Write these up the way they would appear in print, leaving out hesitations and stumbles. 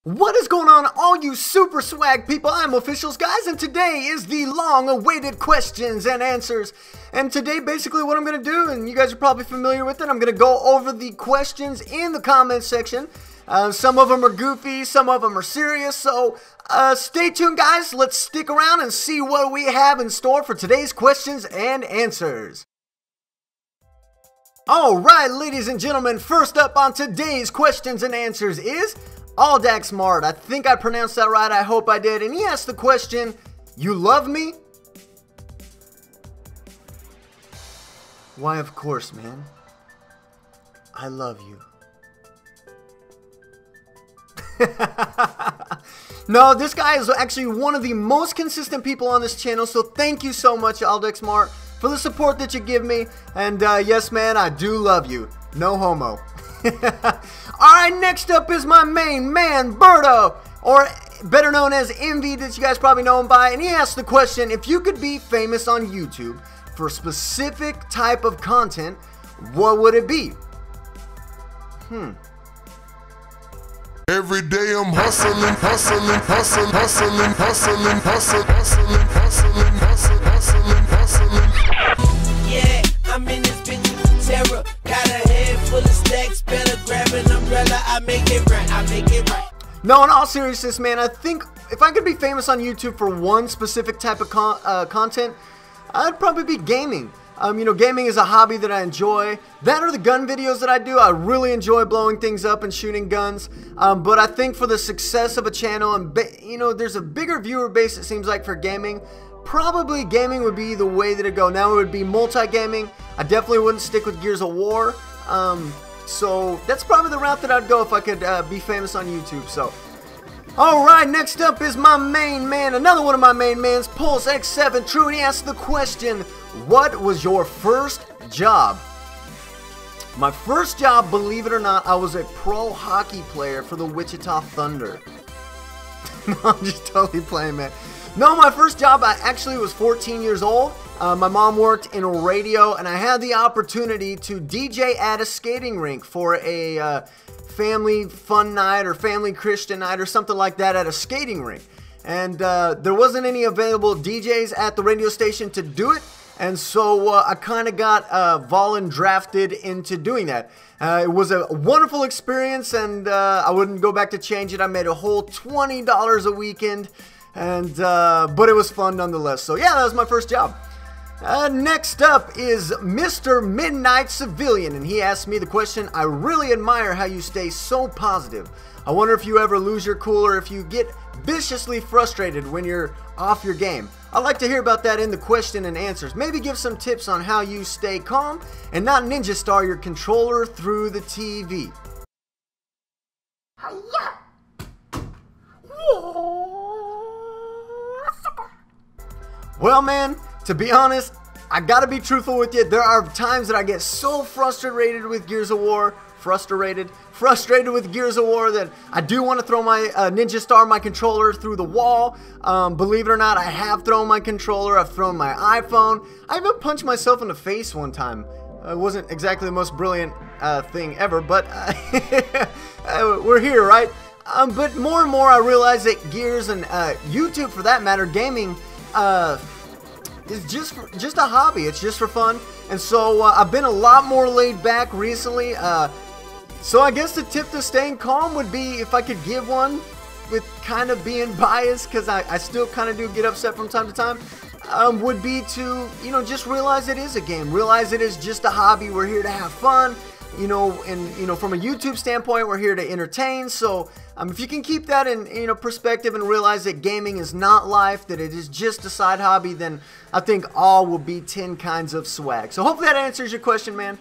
What is going on, all you super swag people? I'm Officials Guys, and today is the long-awaited questions and answers. And today, basically what I'm going to do, and you guys are probably familiar with it, I'm going to go over the questions in the comments section. Some of them are goofy, some of them are serious, so stay tuned, guys. Let's stick around and see what we have in store for today's questions and answers. Alright, ladies and gentlemen, first up on today's questions and answers is Orthodox Smart. I think I pronounced that right. I hope I did. And he asked the question, you love me? Why, of course, man. I love you. No, this guy is actually one of the most consistent people on this channel, so thank you so much, Orthodox Smart, for the support that you give me. And yes, man, I do love you. No homo. Alright, next up is my main man, Berto, or better known as Envy, that you guys probably know him by, and he asked the question, if you could be famous on YouTube for a specific type of content, what would it be? Every day I'm hustling, hustling, hustling, hustling, hustling, hustling, hustling, hustling, hustling, hustling, hustling. Yeah, I'm in this bitch with terror. Got a head full of stacks, better grab an umbrella. I make it right, I make it right. No, in all seriousness, man, I think if I could be famous on YouTube for one specific type of content, I'd probably be gaming. You know, gaming is a hobby that I enjoy. That or the gun videos that I do. I really enjoy blowing things up and shooting guns. But I think for the success of a channel, and you know, there's a bigger viewer base, it seems like, for gaming. Probably gaming would be the way that it go. Now it would be multi-gaming. I definitely wouldn't stick with Gears of War. So that's probably the route that I'd go if I could be famous on YouTube. So, alright, next up is my main man, another one of my main mans, Pulse X7 True, and he asked the question, what was your first job? My first job, believe it or not, I was a pro hockey player for the Wichita Thunder. No, I'm just totally playing, man. No, my first job, I actually was 14 years old. My mom worked in a radio, and I had the opportunity to DJ at a skating rink for a family fun night or family Christian night or something like that at a skating rink. And there wasn't any available DJs at the radio station to do it, and so I kind of got drafted into doing that. It was a wonderful experience, and I wouldn't go back to change it. I made a whole $20 a weekend, and but it was fun nonetheless. So yeah, that was my first job. Next up is Mr. Midnight Civilian, and he asked me the question, I really admire how you stay so positive. I wonder if you ever lose your cool or if you get viciously frustrated when you're off your game. I'd like to hear about that in the question and answers. Maybe give some tips on how you stay calm and not ninja star your controller through the TV. Well, man, to be honest, I gotta be truthful with you. There are times that I get so frustrated with Gears of War, frustrated with Gears of War, that I do want to throw my Ninja Star, my controller, through the wall. Believe it or not, I have thrown my controller, I've thrown my iPhone. I even punched myself in the face one time. It wasn't exactly the most brilliant thing ever, but we're here, right? But more and more I realize that Gears and YouTube, for that matter, gaming, it's just a hobby. It's just for fun. And so I've been a lot more laid back recently. So I guess the tip to staying calm would be, if I could give one, with kind of being biased, because I still kind of do get upset from time to time, would be to, you know, just realize it is a game. Realize it is just a hobby. We're here to have fun. You know, and you know, from a YouTube standpoint, we're here to entertain. So if you can keep that in perspective and realize that gaming is not life, that it is just a side hobby, then I think all will be 10 kinds of swag. So hopefully that answers your question, man.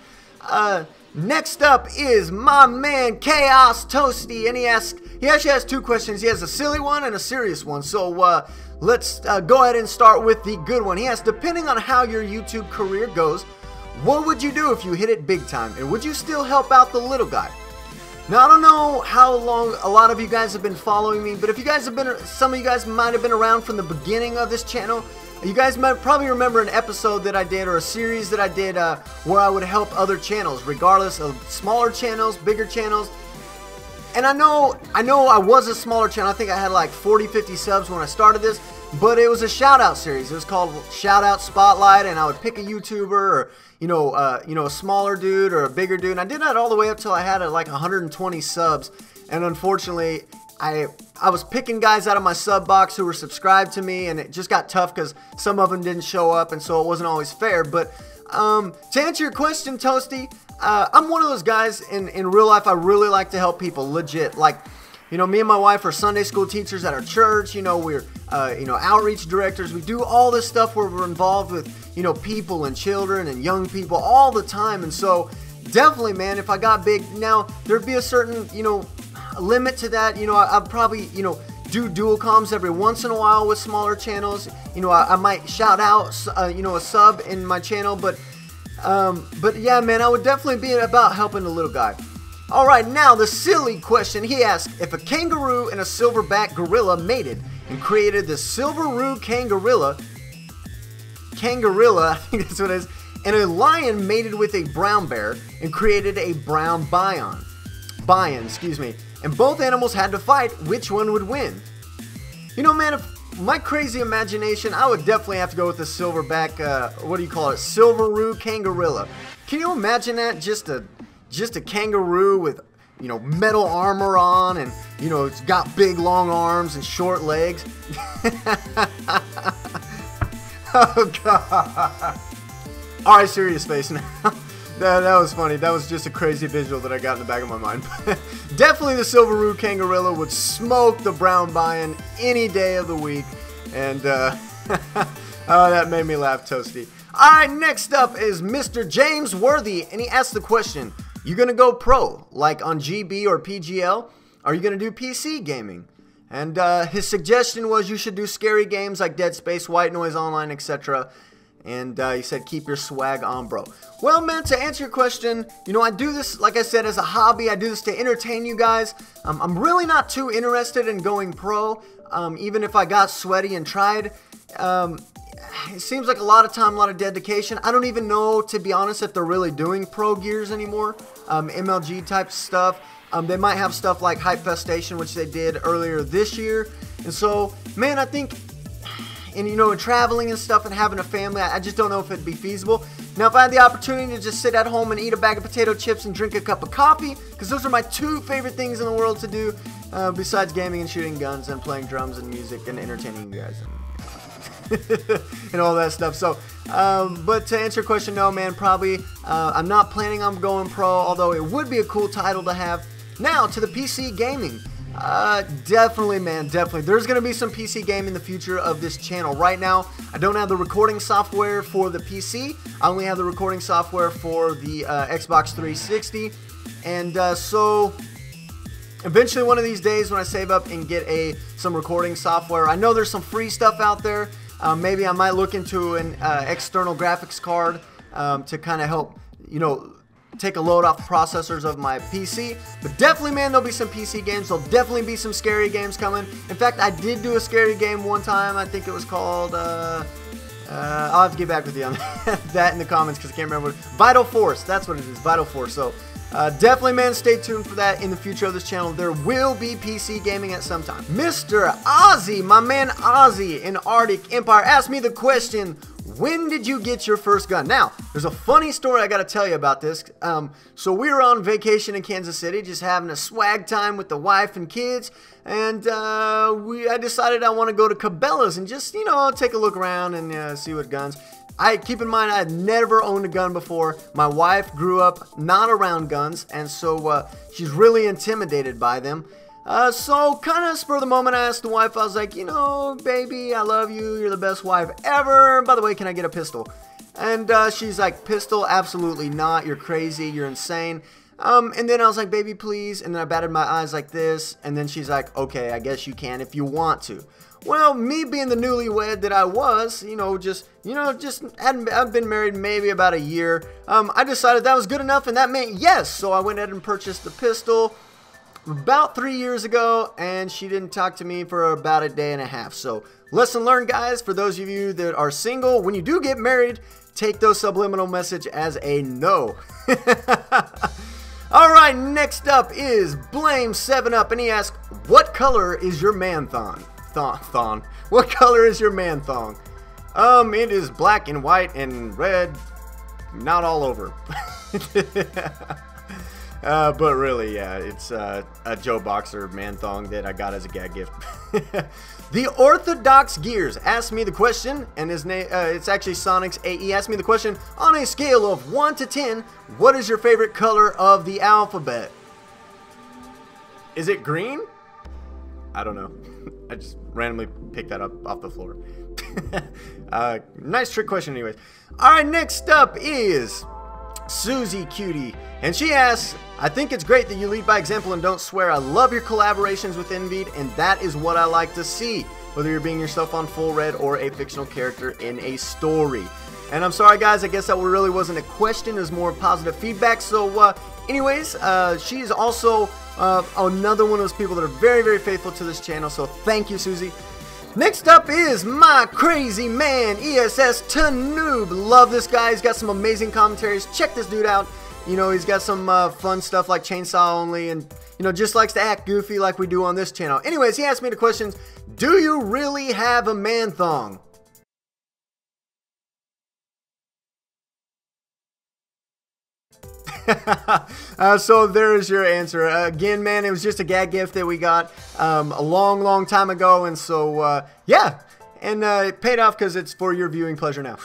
Next up is my man ChaosToasty, and he actually has two questions. He has a silly one and a serious one. So let's go ahead and start with the good one. He asks, depending on how your YouTube career goes, what would you do if you hit it big time? And would you still help out the little guy? Now, I don't know how long a lot of you guys have been following me, but if you guys have been, some of you guys might have been around from the beginning of this channel. You guys might probably remember an episode that I did, or a series that I did, where I would help other channels, regardless of smaller channels, bigger channels. And I know I was a smaller channel. I think I had like 40, 50 subs when I started this, but it was a shout-out series. It was called Shoutout Spotlight, and I would pick a YouTuber or, a smaller dude or a bigger dude. And I did that all the way up till I had like 120 subs. And unfortunately, I was picking guys out of my sub box who were subscribed to me, and it just got tough because some of them didn't show up, and so it wasn't always fair. But to answer your question, Toasty, I'm one of those guys in real life. I really like to help people, legit. Like, me and my wife are Sunday school teachers at our church. We're outreach directors. We do all this stuff where we're involved with people and children and young people all the time. And so definitely, man, if I got big, now there'd be a certain limit to that. I'd probably do dual comms every once in a while with smaller channels. I might shout out a sub in my channel, but yeah, man, I would definitely be about helping the little guy. Alright, now the silly question. He asked, if a kangaroo and a silverback gorilla mated and created the Silveroo Kangarilla, I think that's what it is, and a lion mated with a brown bear and created a brown bion, and both animals had to fight, which one would win? Man, if my crazy imagination, I would definitely have to go with the silverback, Silveroo Kangarilla. Can you imagine that? Just a kangaroo with, metal armor on, and, it's got big long arms and short legs. Oh, God. Alright, serious face now. That was funny. That was just a crazy visual that I got in the back of my mind. Definitely the Silveroo Kangarilla would smoke the brown bion any day of the week. And, oh, that made me laugh, Toasty. Alright, next up is Mr. James Worthy, and he asked the question, you gonna go pro, like on GB or PGL? Are you gonna do PC gaming? And his suggestion was you should do scary games like Dead Space, White Noise Online, etc. And he said, keep your swag on, bro. Well, man, to answer your question, I do this, like I said, as a hobby. I do this to entertain you guys. I'm really not too interested in going pro, even if I got sweaty and tried. It seems like a lot of time, a lot of dedication. I don't even know, to be honest, if they're really doing pro gears anymore. MLG type stuff. They might have stuff like Hypefestation, which they did earlier this year. And so, man, I think, and traveling and stuff and having a family, I just don't know if it'd be feasible. Now, if I had the opportunity to just sit at home and eat a bag of potato chips and drink a cup of coffee, because those are my two favorite things in the world to do, besides gaming and shooting guns and playing drums and music and entertaining you guys and all that stuff. So, but to answer your question, no, man, probably, I'm not planning on going pro, although it would be a cool title to have. Now, to the PC gaming. Definitely, man, definitely. There's going to be some PC game in the future of this channel. Right now, I don't have the recording software for the PC. I only have the recording software for the Xbox 360. And so, eventually one of these days when I save up and get some recording software, I know there's some free stuff out there. Maybe I might look into an external graphics card to kind of help, take a load off the processors of my PC. But definitely, man, there'll be some PC games. There'll definitely be some scary games coming. In fact, I did do a scary game one time. I think it was called, I'll have to get back with you on that in the comments because I can't remember. Vital Force, that's what it is, Vital Force. So definitely, man, stay tuned for that in the future of this channel. There will be PC gaming at some time. Mr. Ozzy, my man Ozzy in Arctic Empire, asked me the question, when did you get your first gun? Now, there's a funny story I gotta tell you about this. So we were on vacation in Kansas City, just having a swag time with the wife and kids, and I decided I want to go to Cabela's and just, take a look around and see what guns. Keep in mind, I had never owned a gun before. My wife grew up not around guns, and so she's really intimidated by them. So, kind of spur of the moment, I asked the wife, I was like, baby, I love you, you're the best wife ever. By the way, can I get a pistol? And she's like, pistol? Absolutely not, you're crazy, you're insane. And then I was like, baby, please. And then I batted my eyes like this, and then she's like, okay, I guess you can if you want to. Well, me being the newlywed that I was, I've been married maybe about a year. I decided that was good enough, and that meant yes. So I went ahead and purchased the pistol about 3 years ago, and she didn't talk to me for about a day and a half. So lesson learned, guys. For those of you that are single, when you do get married, take those subliminal message as a no. Alright, next up is Blame7up, and he asks, what color is your man thong? What color is your man thong? It is black and white and red, not all over. But really, yeah, it's a Joe Boxer man thong that I got as a gag gift. The Orthodox Gears asked me the question, and his name, it's actually Sonic's AE, asked me the question, on a scale of 1 to 10, what is your favorite color of the alphabet? Is it green? I don't know. I just randomly picked that up off the floor. Nice trick question anyways. Alright, next up is Susie Cutie, and she asks, I think it's great that you lead by example and don't swear. I love your collaborations with Envied, and that is what I like to see, whether you're being yourself on Full Red or a fictional character in a story. And I'm sorry guys, I guess that really wasn't a question, it was more positive feedback. So anyways, she is also another one of those people that are very, very faithful to this channel, so thank you, Susie. Next up is my crazy man ESS Tanoob. Love this guy. He's got some amazing commentaries. Check this dude out. You know, he's got some fun stuff like Chainsaw Only, and you know, just likes to act goofy like we do on this channel. Anyways, he asked me the questions, do you really have a man thong? So there's your answer. Again, man, it was just a gag gift that we got a long time ago, and so yeah, and it paid off because it's for your viewing pleasure now.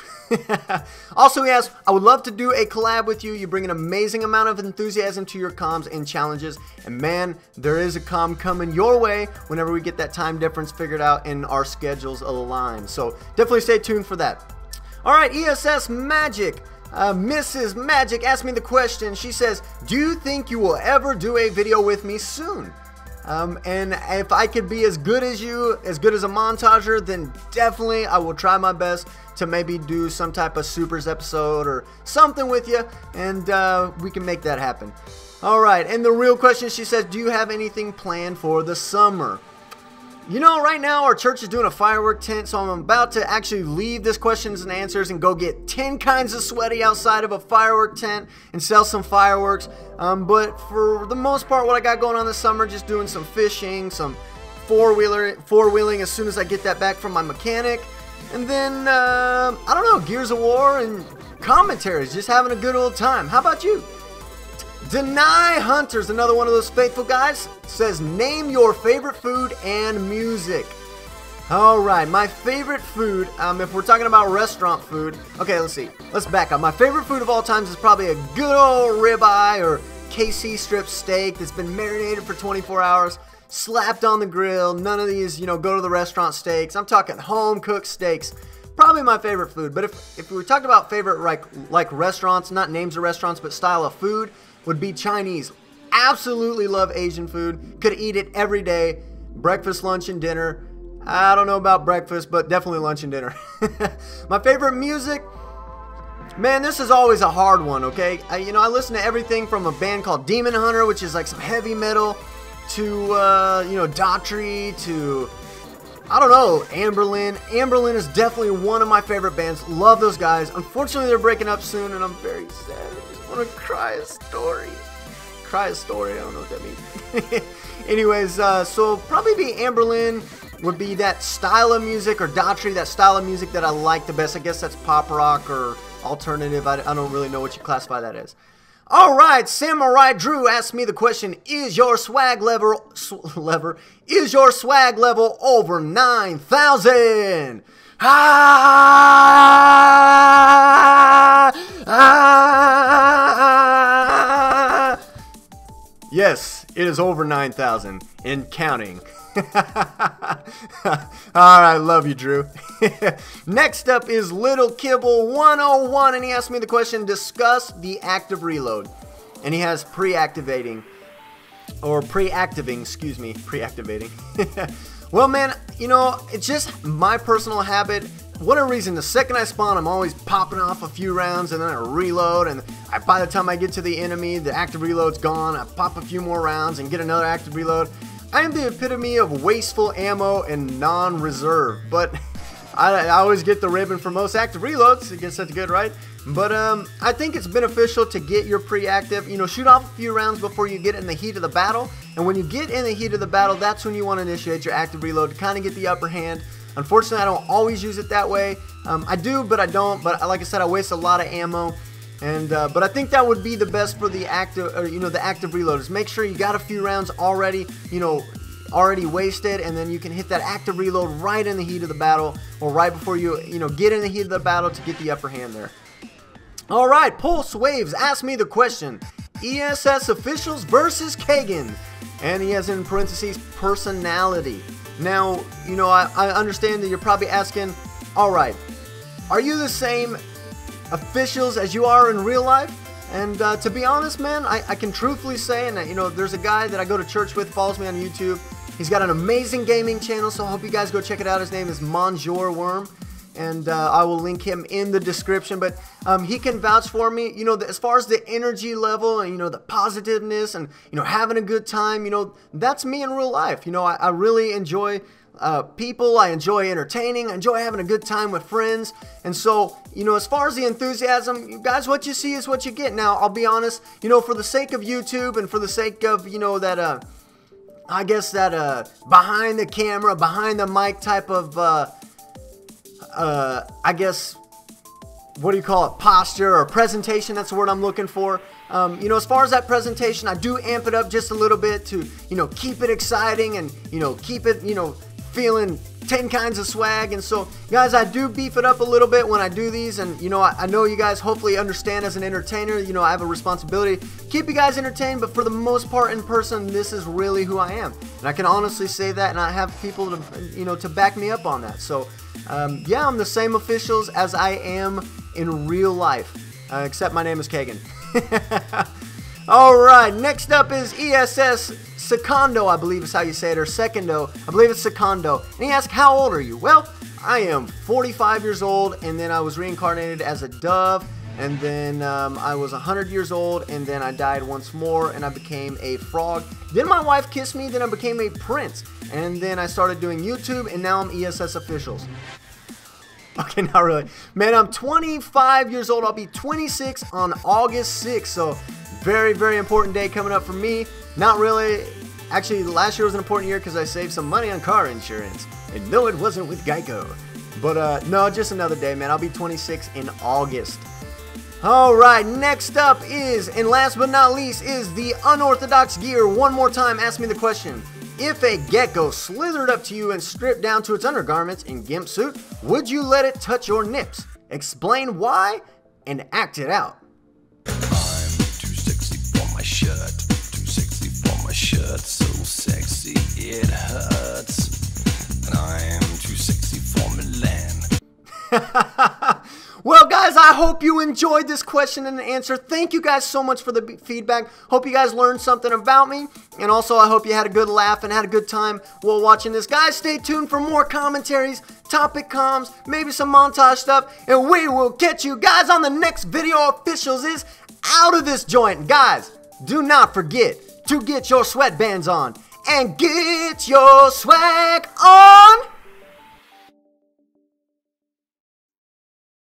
Also, he asked, I would love to do a collab with you. You bring an amazing amount of enthusiasm to your comms and challenges, and man, there is a comm coming your way whenever we get that time difference figured out and our schedules align, so definitely stay tuned for that. Alright, ESS Magic. Mrs. Magic asked me the question. She says, do you think you will ever do a video with me soon? And if I could be as good as you, as good as a montager, then definitely I will try my best to maybe do some type of Supers episode or something with you, and we can make that happen. Alright, and the real question, she says, do you have anything planned for the summer? You know, right now our church is doing a firework tent, so I'm about to actually leave this questions and answers and go get 10 kinds of sweaty outside of a firework tent and sell some fireworks. But for the most part, what I got going on this summer, just doing some fishing, some four-wheeling as soon as I get that back from my mechanic. And then, I don't know, Gears of War and commentaries, just having a good old time. How about you? Deny Hunter's another one of those faithful guys, says name your favorite food and music. Alright, my favorite food, if we're talking about restaurant food, okay, let's see, let's back up. My favorite food of all times is probably a good old ribeye or KC strip steak that's been marinated for 24 hours, slapped on the grill. None of these, you know, go to the restaurant steaks. I'm talking home cooked steaks. Probably my favorite food. But if we were talking about favorite like restaurants, not names of restaurants, but style of food, would be Chinese. Absolutely love Asian food. Could eat it every day. Breakfast, lunch, and dinner. I don't know about breakfast, but definitely lunch and dinner. My favorite music? Man, this is always a hard one, okay? You know, I listen to everything from a band called Demon Hunter, which is like some heavy metal, to, you know, Daughtry, to, I don't know, Amberlin. Amberlin is definitely one of my favorite bands. Love those guys. Unfortunately, they're breaking up soon, and I'm very sad. I want to cry a story. Cry a story, I don't know what that means. Anyways, so probably be Amberlin would be that style of music, or Daughtry, that style of music that I like the best. I guess that's pop rock or alternative. I don't really know what you classify that as. Alright, Samurai Drew asked me the question, is your swag level over 9,000? Yes, it is over 9,000 and counting. Alright, love you, Drew. Next up is Little Kibble 101, and he asked me the question, discuss the active reload. And he has pre-activating, or pre-activating, excuse me, pre-activating. Well, man, you know, it's just my personal habit. Whatever reason, the second I spawn, I'm always popping off a few rounds, and then I reload, and by the time I get to the enemy, the active reload's gone. I pop a few more rounds and get another active reload. I am the epitome of wasteful ammo and non-reserve, but I always get the ribbon for most active reloads. I guess that's good, right? But I think it's beneficial to get your pre-active, you know, shoot off a few rounds before you get in the heat of the battle. And when you get in the heat of the battle, that's when you want to initiate your active reload to kind of get the upper hand. Unfortunately, I don't always use it that way. I do, but I don't. But like I said, I waste a lot of ammo. And but I think that would be the best for the active, or, you know, the active reload. Is make sure you got a few rounds already, you know, already wasted, and then you can hit that active reload right in the heat of the battle, or right before you know, get in the heat of the battle to get the upper hand there. All right, Pulse Waves asked me the question: ESS officials versus Kagan, and he has in parentheses personality. Now, you know, I understand that you're probably asking, all right, are you the same officials as you are in real life? And to be honest, man, I can truthfully say, and you know, there's a guy that I go to church with, follows me on YouTube. He's got an amazing gaming channel, so I hope you guys go check it out. His name is Monsieur Worm, and I will link him in the description. But he can vouch for me, you know, as far as the energy level and, you know, the positiveness and, you know, having a good time, you know, that's me in real life. You know, I really enjoy people. I enjoy entertaining. I enjoy having a good time with friends. And so, you know, as far as the enthusiasm, you guys, what you see is what you get. Now, I'll be honest, you know, for the sake of YouTube and for the sake of, you know, that, I guess that behind the camera, behind the mic type of, I guess, what do you call it, posture or presentation, that's the word I'm looking for. You know, as far as that presentation, I do amp it up just a little bit to, you know, keep it exciting and, you know, keep it, you know, feeling 10 kinds of swag. And so, guys, I do beef it up a little bit when I do these, and, you know, I know you guys hopefully understand as an entertainer, you know, I have a responsibility to keep you guys entertained, but for the most part in person, this is really who I am. And I can honestly say that, and I have people to, you know, to back me up on that. So, yeah, I'm the same officials as I am in real life, except my name is Kagan. Alright, next up is ESS Secondo, I believe is how you say it, or Secondo. I believe it's Secondo. And he asked, how old are you? Well, I am 45 years old, and then I was reincarnated as a dove, and then I was 100 years old, and then I died once more, and I became a frog. Then my wife kissed me, then I became a prince, and then I started doing YouTube, and now I'm ESS officials. Okay, not really. Man, I'm 25 years old. I'll be 26 on August 6th, so very, very important day coming up for me. Not really. Actually, last year was an important year because I saved some money on car insurance. And no, it wasn't with Geico. But no, just another day, man. I'll be 26 in August. Alright, next up is, and last but not least, is the Unorthodox Gear. One more time, ask me the question. If a gecko slithered up to you and stripped down to its undergarments in gimp suit, would you let it touch your nips? Explain why and act it out. I'm too sexy for my shirt. Too sexy for my shirt. So sexy it hurts. And I'm too sexy for Milan. Well, guys, I hope you enjoyed this question and answer. Thank you guys so much for the feedback. Hope you guys learned something about me. And also, I hope you had a good laugh and had a good time while watching this. Guys, stay tuned for more commentaries, topic comms, maybe some montage stuff. And we will catch you guys on the next video. Officials is out of this joint. Guys, do not forget to get your sweatbands on and get your swag on.